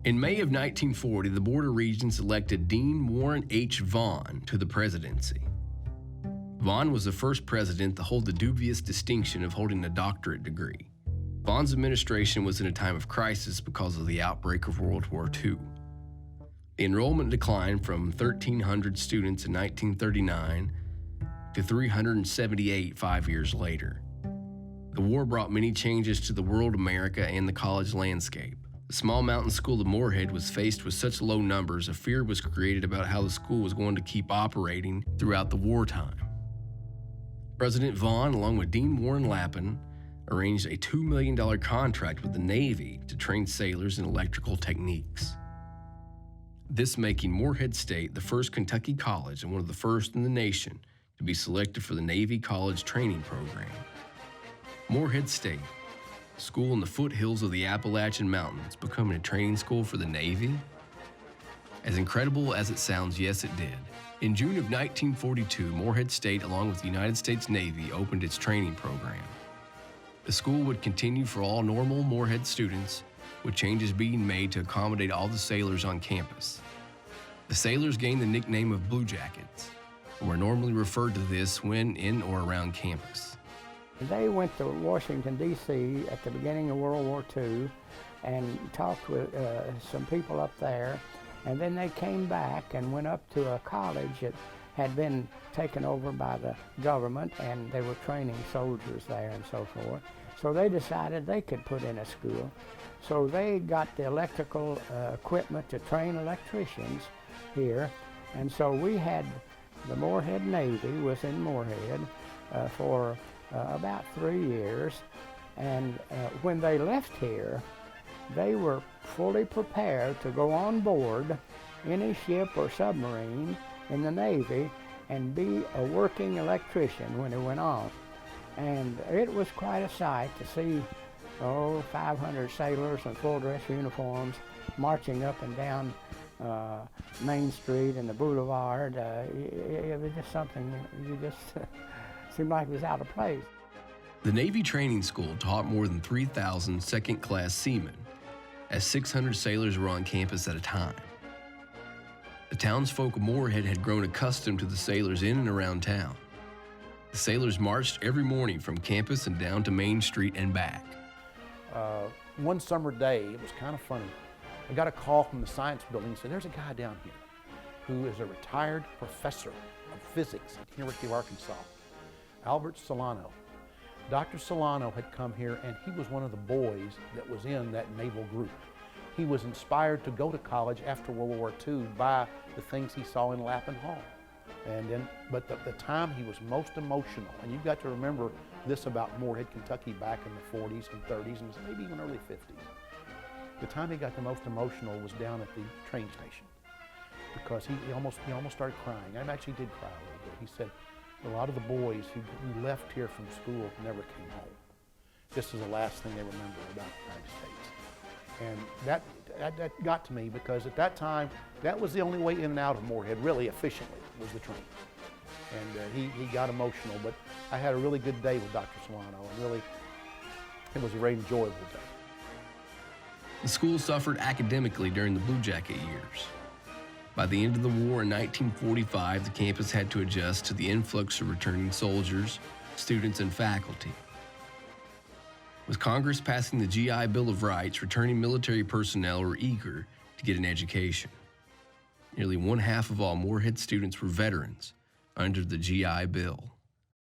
In May of 1940, the Board of Regents elected Dean Warren H. Vaughn to the presidency. Vaughn was the first president to hold the dubious distinction of holding a doctorate degree. Vaughn's administration was in a time of crisis because of the outbreak of World War II. The enrollment declined from 1,300 students in 1939 to 378 5 years later. The war brought many changes to the world America and the college landscape. The small mountain school of Morehead was faced with such low numbers, a fear was created about how the school was going to keep operating throughout the wartime. President Vaughn, along with Dean Warren Lappin, arranged a $2 million contract with the Navy to train sailors in electrical techniques. This making Morehead State the first Kentucky college and one of the first in the nation to be selected for the Navy College Training Program. Morehead State, a school in the foothills of the Appalachian Mountains, becoming a training school for the Navy? As incredible as it sounds, yes it did. In June of 1942, Morehead State, along with the United States Navy, opened its training program. The school would continue for all normal Morehead students, with changes being made to accommodate all the sailors on campus. The sailors gained the nickname of Blue Jackets, and were normally referred to this when in or around campus. They went to Washington, D.C. at the beginning of World War II and talked with some people up there, and then they came back and went up to a college that had been taken over by the government, and they were training soldiers there and so forth. So they decided they could put in a school. So they got the electrical equipment to train electricians here, and so we had the Morehead Navy was in Morehead for about 3 years, and when they left here, they were fully prepared to go on board any ship or submarine in the Navy and be a working electrician when it went on. And it was quite a sight to see 500 sailors in full dress uniforms marching up and down Main Street and the boulevard. It was just something you just seemed like it was out of place. The Navy Training School taught more than 3,000 second-class seamen, as 600 sailors were on campus at a time. The townsfolk of Morehead had grown accustomed to the sailors in and around town. The sailors marched every morning from campus and down to Main Street and back. One summer day, it was kind of funny. I got a call from the science building and said, there's a guy down here who is a retired professor of physics at the University of Arkansas, Albert Solano. Dr. Solano had come here, and he was one of the boys that was in that naval group. He was inspired to go to college after World War II by the things he saw in Lappin Hall. But the time he was most emotional, and you've got to remember this about Morehead, Kentucky back in the 40s and 30s and maybe even early 50s. The time he got the most emotional was down at the train station, because he almost started crying. I actually did cry a little bit. He said a lot of the boys who left here from school never came home. This is the last thing they remember about the United States. And that got to me, because at that time, that was the only way in and out of Morehead, really efficiently, was the train. And he got emotional, but I had a really good day with Dr. Solano, and really, it was a very enjoyable day. The school suffered academically during the Blue Jacket years. By the end of the war in 1945, the campus had to adjust to the influx of returning soldiers, students, and faculty. With Congress passing the GI Bill of Rights, returning military personnel were eager to get an education. Nearly 1/2 of all Morehead students were veterans under the GI Bill.